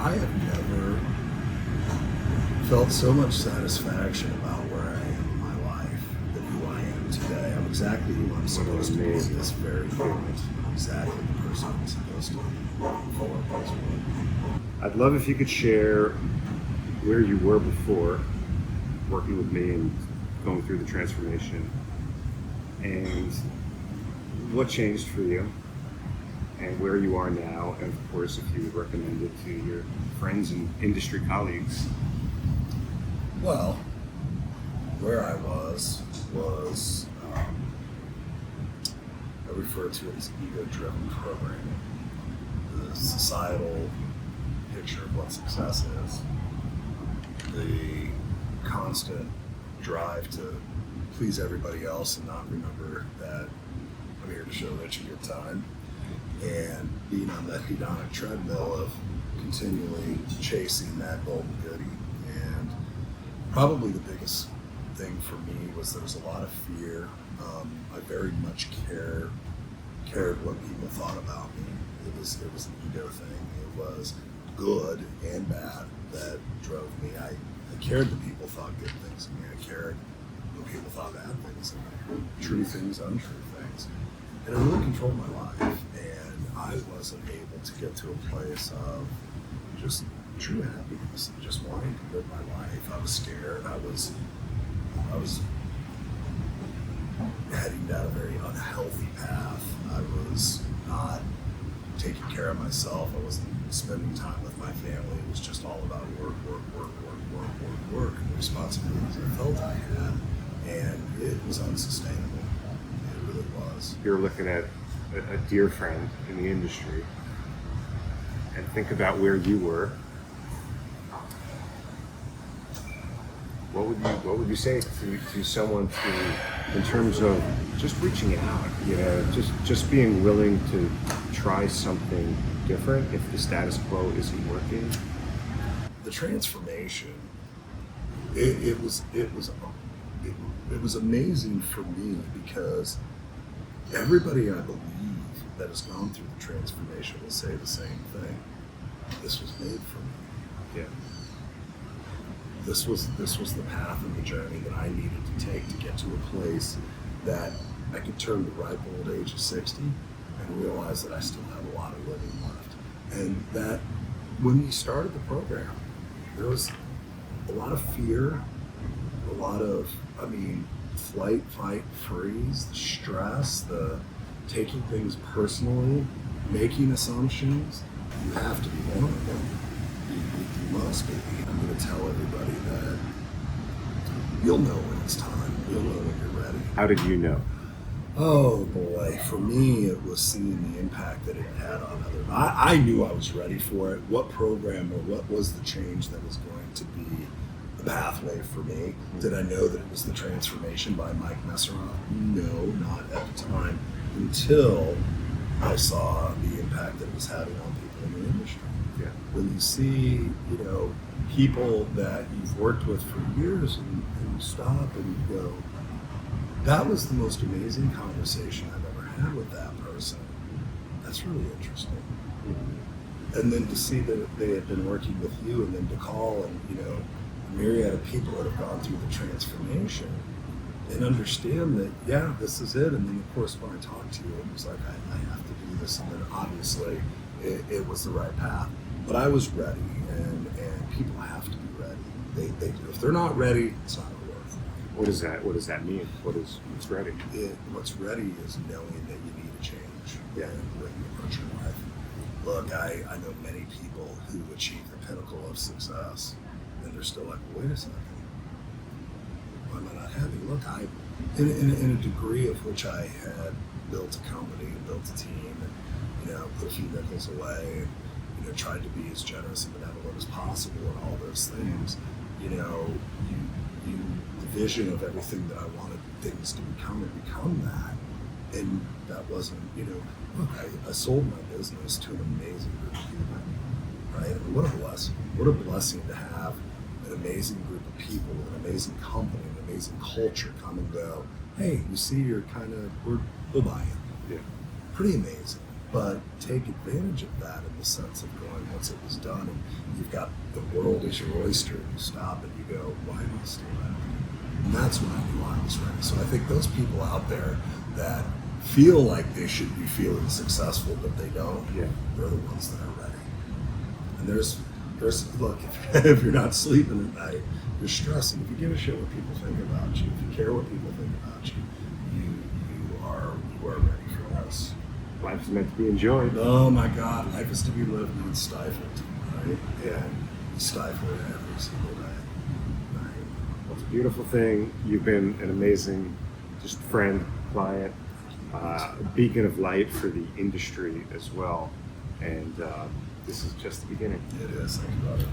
I have never felt so much satisfaction about where I am in my life than who I am today. I'm exactly who I'm supposed to be at this very moment. I'm exactly the person I'm supposed to be forward this way. I'd love if you could share where you were before working with me and going through the transformation, and what changed for you, and where you are now, and of course if you would recommend it to your friends and industry colleagues. Well, where I was I refer to it as ego-driven programming. The societal picture of what success is, the constant drive to please everybody else and not remember that I'm here to show Rich a good time, and being on that hedonic treadmill of continually chasing that golden goodie. And probably the biggest thing for me was there was a lot of fear. I very much cared what people thought about me. It was an ego thing. It was good and bad that drove me. I cared that people thought good things of me. I cared when people thought bad things of me, true things, untrue things. And it really controlled my life. And I wasn't able to get to a place of just true happiness and just wanting to live my life. I was scared. I was heading down a very unhealthy path. I was not taking care of myself. I wasn't spending time with my family. It was just all about work, and the responsibilities I felt I had. And it was unsustainable. It really was. You're looking at a dear friend in the industry, and think about where you were. What would you say to someone in terms of just reaching out, just being willing to try something different if the status quo isn't working? The transformation, it was amazing for me because everybody I believe that has gone through the transformation will say the same thing. This was made for me. Yeah. This was the path and the journey that I needed to take to get to a place that I could turn the ripe old age of 60 and realize that I still have a lot of living left. And that when we started the program, there was a lot of fear, a lot of, flight, fight, freeze, the stress, the taking things personally, making assumptions. You have to be vulnerable. You must be. I'm going to tell everybody that you'll know when it's time. You'll know when you're ready. How did you know? Oh boy, for me it was seeing the impact that it had on others. I knew I was ready for it. What program or what was the change that was going to be the pathway for me? Did I know that it was the transformation by Mike Messeroff? No, not at the time, until I saw the impact that it was having on people in the industry. Yeah. When you see, people that you've worked with for years and you stop and you go, that was the most amazing conversation I've ever had with that person. That's really interesting. Mm-hmm. And then to see that they had been working with you, and then to call and, a myriad of people that have gone through the transformation and understand that, yeah, this is it. And then of course when I talked to you, it was like, I have to do this. And then obviously it was the right path. But I was ready, and people have to be ready. They do. If they're not ready, it's not going to work. What does that mean? What's ready? What's ready is knowing that you need a change. Yeah. And the way you approach your life. Look, I know many people who achieve the pinnacle of success, and they're still like, wait a second, why am I not happy? Look, in a degree of which I had built a company, and built a team, and put a few nickels away, and tried to be as generous and benevolent as possible, and all those things. The vision of everything that I wanted things to become and become that, and that wasn't. Look, I sold my business to an amazing group of people, right? I mean, what a blessing! What a blessing to have an amazing group of people, an amazing company, an amazing culture come and go. Hey, you see, we'll buy it. Yeah. Pretty amazing. But take advantage of that in the sense of going, once it was done, and you've got the world as your oyster, and you stop and you go, why am I still ready? And that's when I knew I was ready. So I think those people out there that feel like they should be feeling successful, but they don't, Yeah. they're the ones that are ready. And there's look, if you're not sleeping at night, you're stressing. If you give a shit what people think about you, if you care what people think about you, you are ready for this. Life is meant to be enjoyed. Oh my God, life is to be lived, not stifled, right? And we stifle it every single day. Right? Well, it's a beautiful thing. You've been an amazing just friend, client, a beacon of light for the industry as well. And this is just the beginning. It is. Think about it.